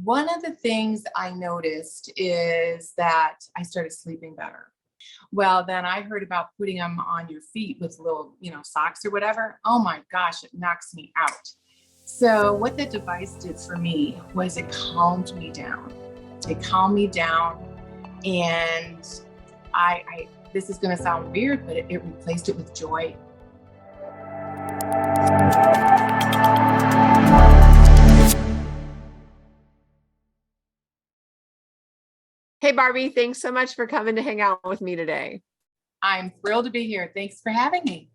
One of the things I noticed is that I started sleeping better. Well, then I heard about putting them on your feet with little, socks or whatever. Oh my gosh, it knocks me out. So what the device did for me was it calmed me down. It calmed me down, and I this is going to sound weird, but it replaced it with joy. Hey, Barbie, thanks so much for coming to hang out with me today. I'm thrilled to be here. Thanks for having me.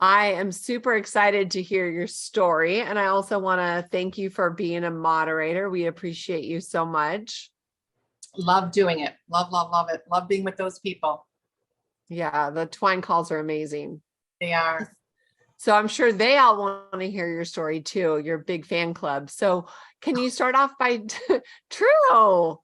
I am super excited to hear your story. And I also want to thank you for being a moderator. We appreciate you so much. Love doing it. Love, love, love it. Love being with those people. Yeah, the Twine calls are amazing. They are. So I'm sure they all want to hear your story too, your big fan club. So can you start off by, true.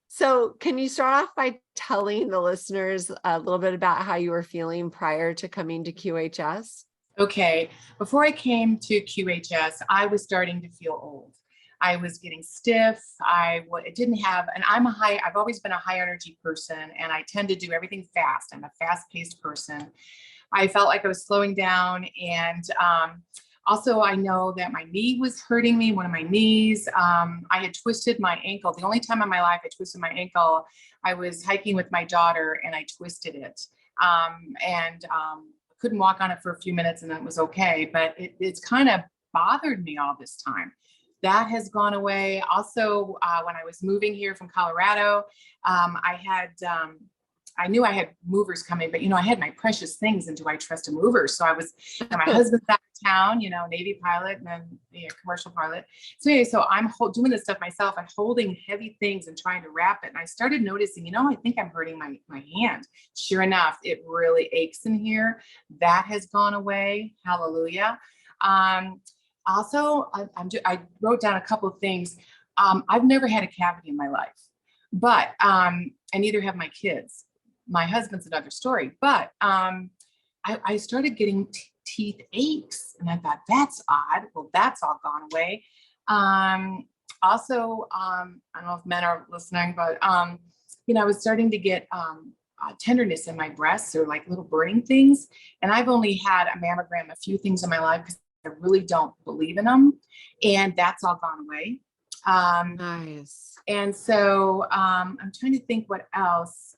So can you start off by telling the listeners a little bit about how you were feeling prior to coming to QHS? Okay. Before I came to QHS, I was starting to feel old. I was getting stiff. I didn't have, and I've always been a high energy person, and I tend to do everything fast. I'm a fast paced person. I felt like I was slowing down. And also, I know that my knee was hurting me, one of my knees. I had twisted my ankle. The only time in my life I twisted my ankle, I was hiking with my daughter and I twisted it. And couldn't walk on it for a few minutes, and then it was okay. But it's kind of bothered me all this time. That has gone away. Also, when I was moving here from Colorado, I knew I had movers coming, but I had my precious things, and do I trust a mover? So my husband's out of town, Navy pilot and then commercial pilot. So anyway, so I'm doing this stuff myself. I'm holding heavy things and trying to wrap it. And I started noticing, I think I'm hurting my hand. Sure enough, it really aches in here. That has gone away. Hallelujah. Also, I wrote down a couple of things. I've never had a cavity in my life, but and neither have my kids. My husband's another story, but I started getting teeth aches, and I thought, that's odd. Well, that's all gone away. Also, I don't know if men are listening, but I was starting to get tenderness in my breasts, or like little burning things. And I've only had a mammogram, a few things in my life, because I really don't believe in them, and that's all gone away. Nice. And so I'm trying to think what else.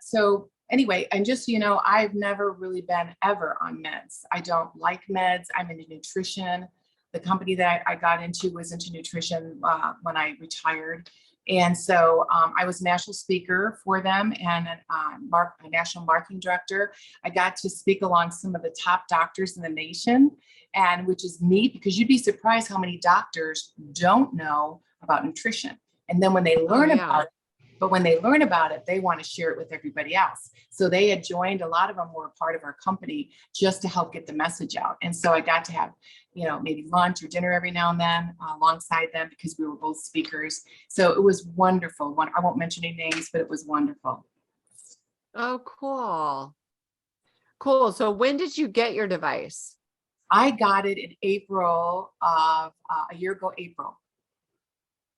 So anyway, and just, I've never really been ever on meds. I don't like meds. I'm into nutrition. The company that I got into was into nutrition when I retired. And so I was a national speaker for them, and a national marketing director. I got to speak along some of the top doctors in the nation, and which is neat, because you'd be surprised how many doctors don't know about nutrition. And then when they learn about it, they want to share it with everybody else. So they had joined, a lot of them were a part of our company just to help get the message out. And so I got to have, maybe lunch or dinner every now and then alongside them, because we were both speakers. So it was wonderful. I won't mention any names, but it was wonderful. Oh, cool. Cool. So when did you get your device? I got it in April of a year ago, April.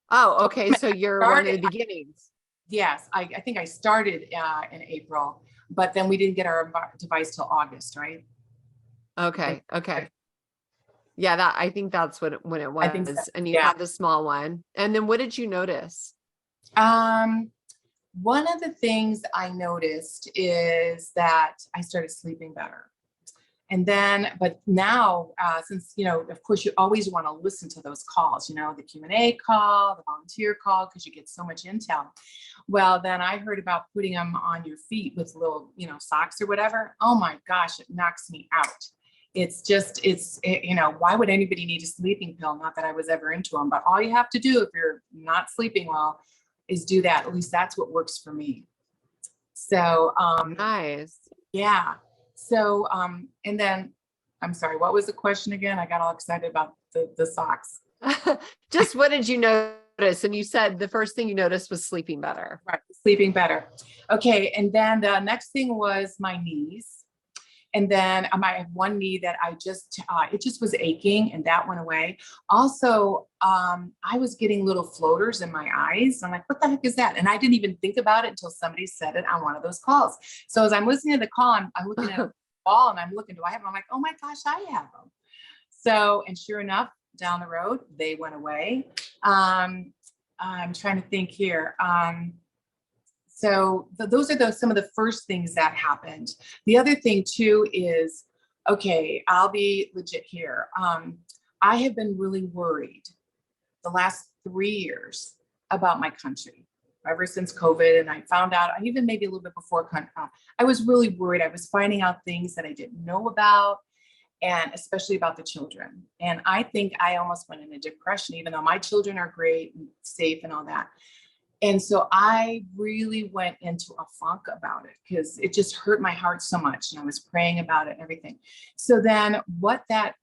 Oh, okay. So you're one of the beginnings. Yes, I think I started in April, but then we didn't get our device till August, right? Okay. Yeah, I think that's when it was. I think so. And you had the small one. And then what did you notice? One of the things I noticed is that I started sleeping better. And then, but now, since, of course, you always want to listen to those calls, the Q&A call, the volunteer call, because you get so much intel. Well, then I heard about putting them on your feet with little, socks or whatever. Oh my gosh, it knocks me out. Why would anybody need a sleeping pill? Not that I was ever into them, but all you have to do if you're not sleeping well is do that. At least that's what works for me. So, nice. Yeah. So, and then, I'm sorry, what was the question again? I got all excited about the socks. Just what did you notice? And you said the first thing you noticed was sleeping better. Right, sleeping better. Okay, and then the next thing was my knees. And then I have one knee that it just was aching, and that went away. Also, I was getting little floaters in my eyes. I'm like, what the heck is that? And I didn't even think about it until somebody said it on one of those calls. So as I'm listening to the call, I'm looking at the wall and I'm looking, do I have them? I'm like, oh my gosh, I have them. So, and sure enough, down the road, they went away. I'm trying to think here. So those are some of the first things that happened. The other thing too is, okay, I'll be legit here. I have been really worried the last 3 years about my country ever since COVID. And I found out, even maybe a little bit before, I was really worried. I was finding out things that I didn't know about, and especially about the children. And I think I almost went into depression, even though my children are great and safe and all that. And so I really went into a funk about it because it just hurt my heart so much. And I was praying about it and everything. So then what the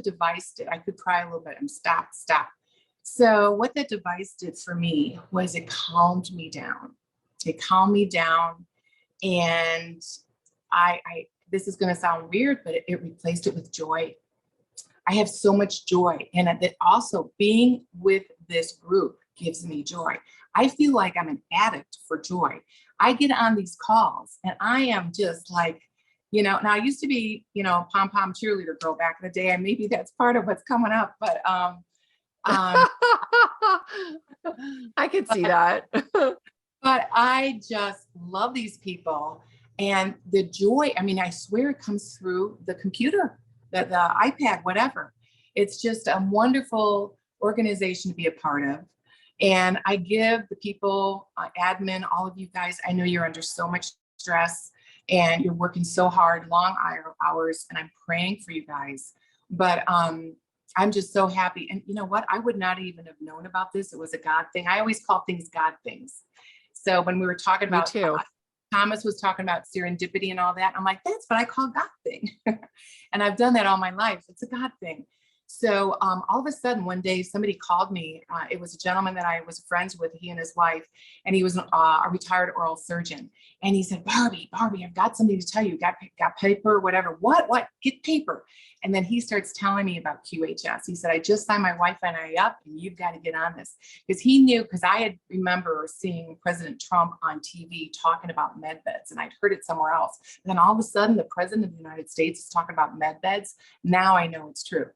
device did, I could cry a little bit and stop. So what that device did for me was it calmed me down. It calmed me down. And this is going to sound weird, but it replaced it with joy. I have so much joy. And that also being with this group gives me joy. I feel like I'm an addict for joy. I get on these calls and I am just like, now I used to be, pom-pom cheerleader girl back in the day, and maybe that's part of what's coming up, but I could see that. but I just love these people and the joy. I mean, I swear it comes through the computer, the iPad, whatever. It's just a wonderful organization to be a part of. And I give the people, admin, all of you guys, I know you're under so much stress and you're working so hard, long hours, and I'm praying for you guys. But I'm just so happy. And you know what? I would not even have known about this. It was a God thing. I always call things God things. So when we were talking about, Thomas was talking about serendipity and all that, I'm like, that's what I call God thing. And I've done that all my life. It's a God thing. So all of a sudden, one day, somebody called me. It was a gentleman that I was friends with, he and his wife, and he was a retired oral surgeon. And he said, Barbie, I've got something to tell you. Got paper, whatever. What? Get paper. And then he starts telling me about QHS. He said, I just signed my wife and I up, and you've got to get on this. Because he knew, because I had remember seeing President Trump on TV talking about med beds, and I'd heard it somewhere else. And then all of a sudden, the president of the United States is talking about med beds. Now I know it's true.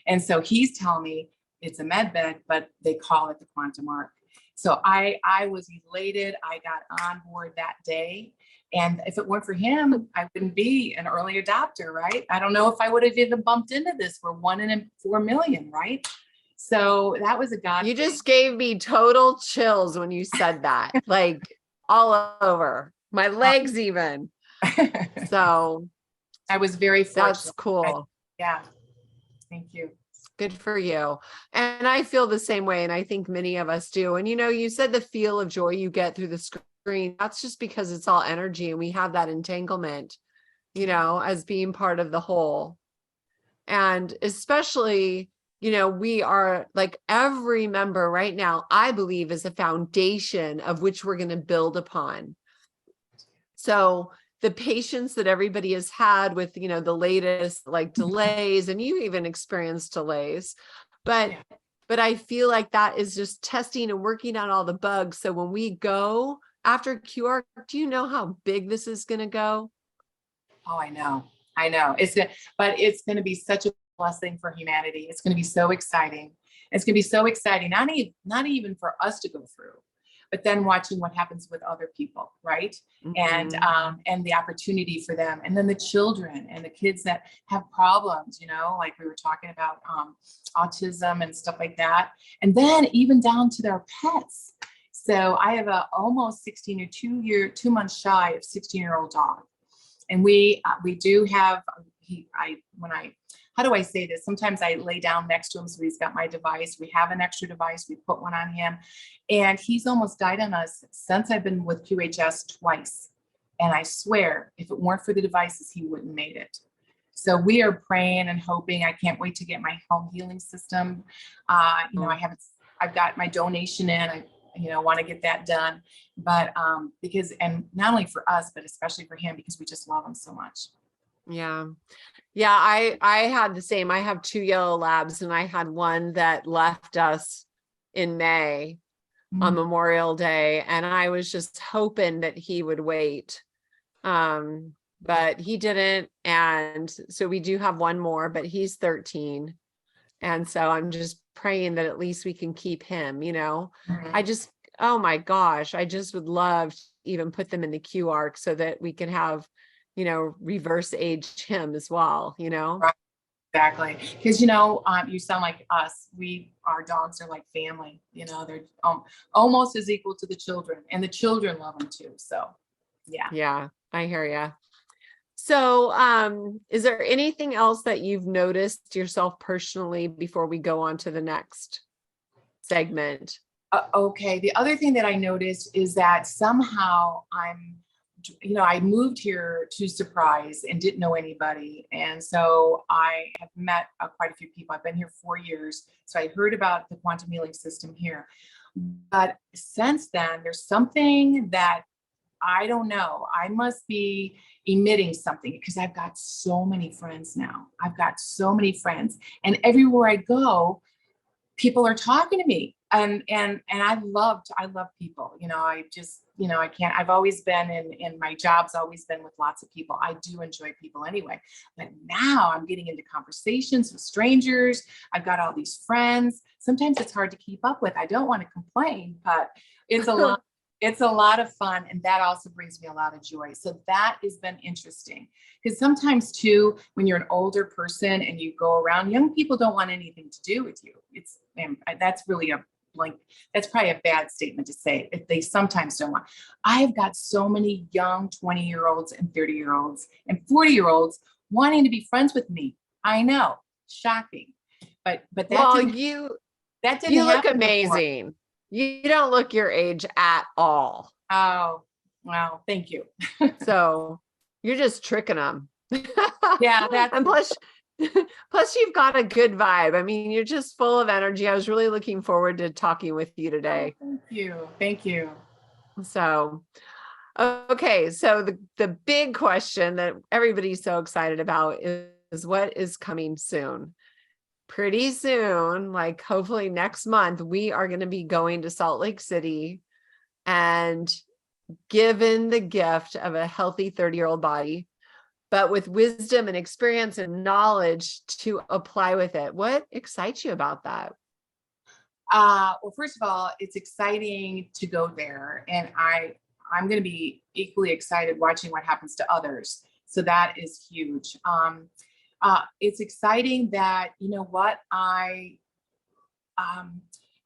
And so he's telling me it's a med bed, but they call it the quantum arc. So I was elated. I got on board that day. And if it weren't for him, I wouldn't be an early adopter, right? I don't know if I would have even bumped into this. We're 1 in 4 million, right? So that was a God. You just gave me total chills when you said that, like all over my legs even. So I was very fortunate. That's cool. Yeah. Thank you. Good for you. And I feel the same way. And I think many of us do. And, you said the feel of joy you get through the screen. That's just because it's all energy and we have that entanglement, as being part of the whole. And especially, we are like every member right now, I believe, is a foundation of which we're going to build upon. So the patience that everybody has had with, the latest like delays, and you even experienced delays, but I feel like that is just testing and working on all the bugs. So when we go after QR, do you know how big this is going to go? Oh, I know. It's going to be such a blessing for humanity. It's going to be so exciting. It's going to be so exciting. Not even for us to go through, but then watching what happens with other people, right? Mm-hmm. And the opportunity for them, and then the children and the kids that have problems, like we were talking about autism and stuff like that, and then even down to their pets. So I have a almost 16 or 2 months shy of 16-year-old dog, and we do have how do I say this? Sometimes I lay down next to him, so he's got my device. We have an extra device. We put one on him, and he's almost died on us since I've been with QHS twice. And I swear, if it weren't for the devices, he wouldn't have made it. So we are praying and hoping. I can't wait to get my home healing system. I've got my donation in. I want to get that done, but because, and not only for us, but especially for him, because we just love him so much. Yeah. Yeah. I had the same. I have 2 yellow labs, and I had one that left us in May on Mm. Memorial Day. And I was just hoping that he would wait. But he didn't. And so we do have one more, but he's 13. And so I'm just praying that at least we can keep him, I Mhm. just, oh my gosh, I just would love to even put them in the Q arc so that we can have, reverse age him as well. Right, exactly. Because, you sound like us. Our dogs are like family, they're almost as equal to the children, and the children love them too. So, yeah. Yeah, I hear you. So, is there anything else that you've noticed yourself personally before we go on to the next segment? Okay. The other thing that I noticed is that somehow I moved here to Surprise and didn't know anybody. And so I have met quite a few people. I've been here 4 years. So I heard about the quantum healing system here. But since then, there's something that I don't know. I must be emitting something because I've got so many friends now. I've got so many friends. And everywhere I go, people are talking to me, and I love people. I just, I can't. I've always been in my job's always been with lots of people. I do enjoy people anyway, but now I'm getting into conversations with strangers. I've got all these friends. Sometimes it's hard to keep up with. I don't want to complain, but it's a lot. It's a lot of fun, and that also brings me a lot of joy. So that has been interesting, because sometimes too, when you're an older person and you go around, young people don't want anything to do with you. And that's really that's probably a bad statement to say. If they sometimes don't want. I've got so many young 20-year-olds and 30-year-olds and 40-year-olds wanting to be friends with me. I know, shocking, but Well, that didn't you look happen before. amazing. You don't look your age at all. Oh, well, thank you. So you're just tricking them. Yeah, And plus you've got a good vibe. I mean, you're just full of energy. I was really looking forward to talking with you today. Thank you. Thank you. So, okay. So the big question that everybody's so excited about is what is coming soon? Pretty soon, like hopefully next month, we are going to be going to Salt Lake City and given the gift of a healthy 30-year-old body, but with wisdom and experience and knowledge to apply with it. What excites you about that? Well, first of all, it's exciting to go there, and I'm going to be equally excited watching what happens to others. So that is huge. It's exciting that,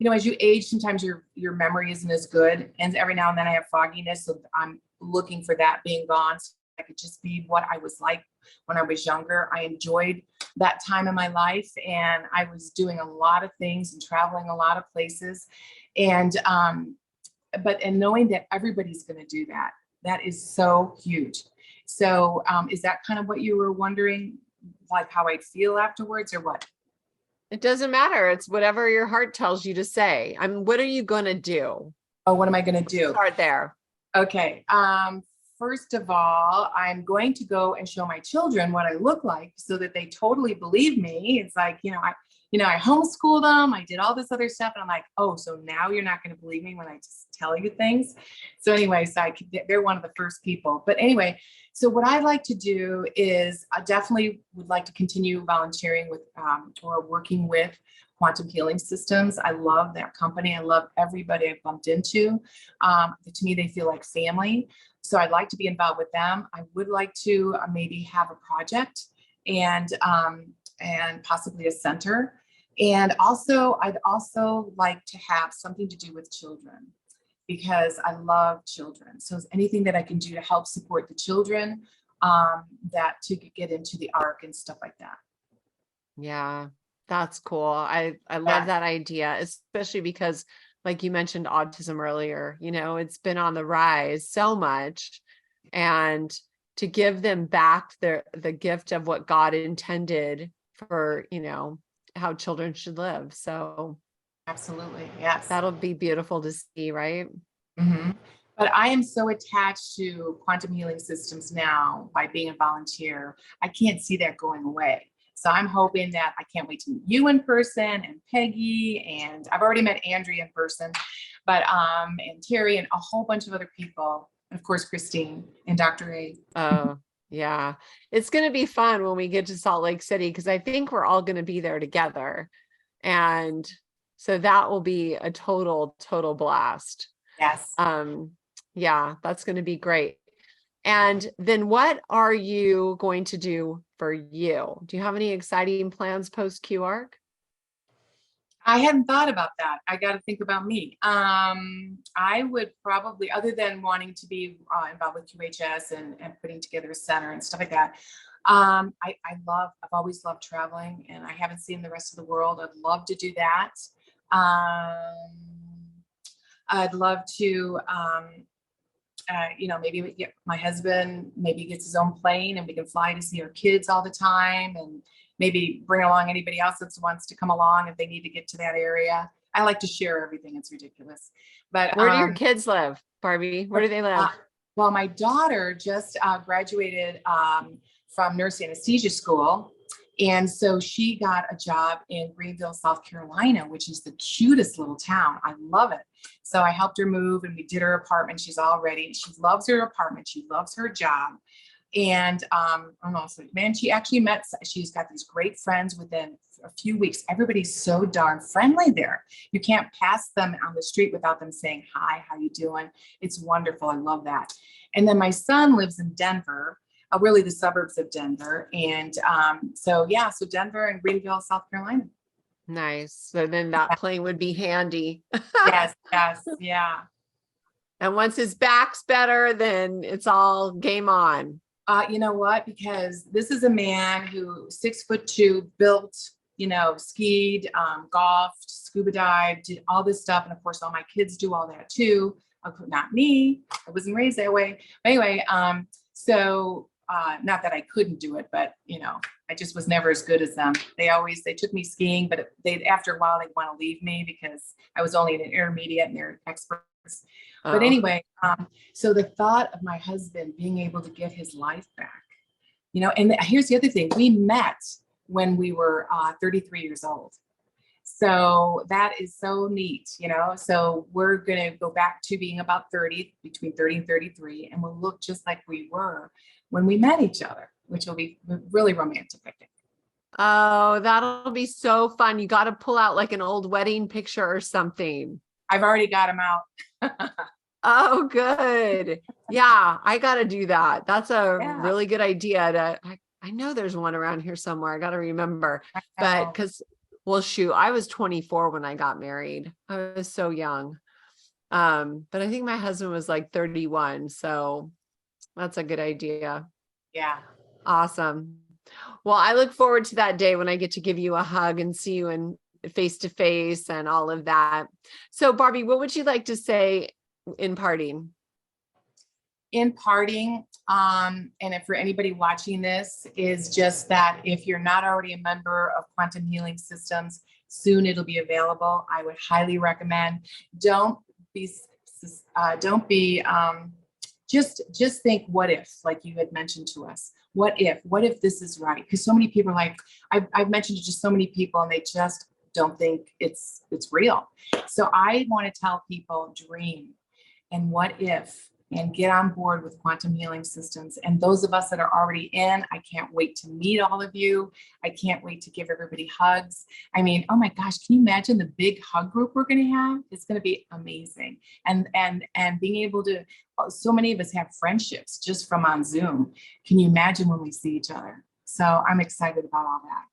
as you age, sometimes your memory isn't as good, and every now and then I have fogginess, so I'm looking for that being gone, so I could just be what I was like when I was younger. I enjoyed that time in my life, and I was doing a lot of things and traveling a lot of places, and knowing that everybody's going to do that, that is so huge. So is that kind of what you were wondering, like how I'd feel afterwards, or what? It doesn't matter. It's whatever your heart tells you to say. I mean, what are you going to do? Oh, what am I going to do? Start there. Okay. First of all, I'm going to go and show my children what I look like so that they totally believe me. It's like, I homeschooled them. I did all this other stuff. And I'm like, oh, so now you're not going to believe me when I just tell you things. So anyway, they're one of the first people. But anyway, so what I'd like to do is I definitely would like to continue volunteering with or working with Quantum Healing Systems. I love that company. I love everybody I've bumped into. To me, they feel like family. So I'd like to be involved with them. I would like to maybe have a project and possibly a center. And also, I'd also like to have something to do with children, because I love children. So anything that I can do to help support the children, that to get into the ARC and stuff like that. Yeah, that's cool. I Yeah. love that idea, especially because like you mentioned autism earlier, it's been on the rise so much, and to give them back the gift of what God intended for, how children should live. So Absolutely. Yes. that'll be beautiful to see, right? Mm-hmm. But I am so attached to quantum healing systems now by being a volunteer. I can't see that going away. So I'm hoping that I can't wait to meet you in person and Peggy, and I've already met Andrea in person, but and Terry and a whole bunch of other people. And of course, Christine and Dr. A. Oh, yeah. It's going to be fun when we get to Salt Lake City, because I think we're all going to be there together. And so that will be a total blast. Yes. Yeah, that's going to be great. And then what are you going to do for you? Do you have any exciting plans post QArc? I hadn't thought about that. I got to think about me. I would probably, other than wanting to be involved with QHS and putting together a center and stuff like that. I've always loved traveling, and I haven't seen the rest of the world. I'd love to do that. I'd love to, maybe my husband maybe gets his own plane and we can fly to see our kids all the time, and maybe bring along anybody else that wants to come along if they need to get to that area. I like to share everything. It's ridiculous. But where do your kids live, Barbie? Where do they live? Well, my daughter just graduated from nurse anesthesia school. And so she got a job in Greenville, South Carolina, which is the cutest little town. I love it. So I helped her move, and we did her apartment. She's all ready. She loves her apartment. She loves her job. And she's got these great friends within a few weeks. Everybody's so darn friendly there. You can't pass them on the street without them saying, hi, how you doing? It's wonderful. I love that. And then my son lives in Denver, really the suburbs of Denver. And so Denver and Greenville, South Carolina. Nice. So then that plane would be handy. Yes, yeah. And once his back's better, then it's all game on. You know what? Because this is a man who 6'2", built, skied, golfed, scuba dived, did all this stuff. And of course, all my kids do all that too. Not me. I wasn't raised that way. But anyway, not that I couldn't do it, but I just was never as good as them. They took me skiing, but after a while, they want to leave me because I was only an intermediate and they're experts. But anyway, so the thought of my husband being able to get his life back, and here's the other thing. We met when we were 33 years old. So that is so neat, so we're going to go back to being about 30, between 30 and 33, and we'll look just like we were when we met each other, which will be really romantic, I think. Oh, that'll be so fun. You got to pull out like an old wedding picture or something. I've already got them out. Oh, good. Yeah, I got to do that. That's a really good idea. I know there's one around here somewhere. I got to remember. But shoot, I was 24 when I got married. I was so young. But I think my husband was like 31. So that's a good idea. Yeah. Awesome. Well, I look forward to that day when I get to give you a hug and see you in face to face and all of that. So Barbie, what would you like to say in parting? In parting, and if for anybody watching this, is just that if you're not already a member of Quantum Healing Systems, soon it'll be available. I would highly recommend. Just think, what if, like you had mentioned to us, what if this is right? Because so many people are like, I've mentioned it to so many people and they just don't think it's real. So I want to tell people, dream and what if, and get on board with Quantum Healing Systems. And those of us that are already in, I can't wait to meet all of you. I can't wait to give everybody hugs. I mean, oh my gosh, can you imagine the big hug group we're going to have? It's going to be amazing. And being able to, so many of us have friendships just from on Zoom. Can you imagine when we see each other? So I'm excited about all that.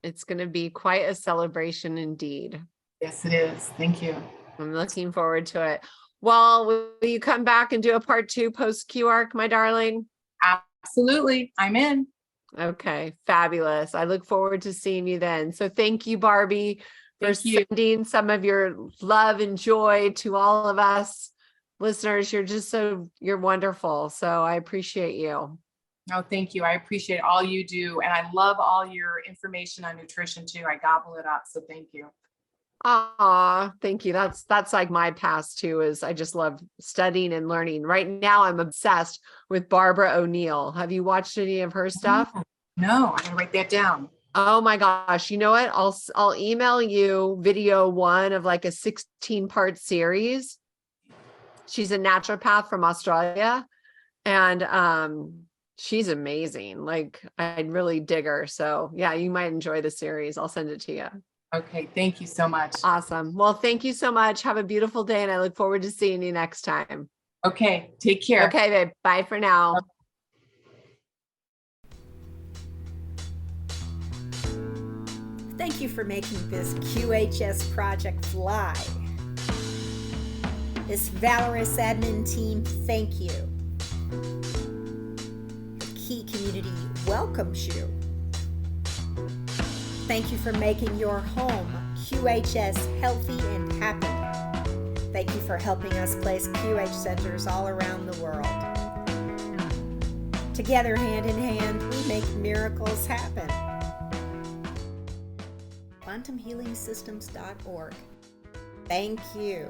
It's going to be quite a celebration indeed. Yes, it is. Thank you. I'm looking forward to it. Well, will you come back and do a part 2 post QArc, my darling? Absolutely. I'm in. Okay, fabulous. I look forward to seeing you then. So thank you, Barbie, for sending some of your love and joy to all of us listeners. You're wonderful. So I appreciate you. Oh, thank you. I appreciate all you do. And I love all your information on nutrition too. I gobble it up. So thank you. Ah, thank you. That's like my past too, is I just love studying and learning. Right now I'm obsessed with Barbara O'Neill. Have you watched any of her stuff? No, I'm gonna write that down. Oh my gosh. You know what? I'll email you video one of like a 16-part series. She's a naturopath from Australia, and she's amazing. Like I'd really dig her. So yeah, you might enjoy the series. I'll send it to you. Okay, thank you so much. Awesome. Well, thank you so much. Have a beautiful day, and I look forward to seeing you next time. Okay, take care. Okay, babe. Bye for now. Thank you for making this QHS project fly. This valorous admin team, thank you. The Key community welcomes you. Thank you for making your home QHS healthy and happy. Thank you for helping us place QH centers all around the world. Together, hand in hand, we make miracles happen. QuantumHealingSystems.org. Thank you.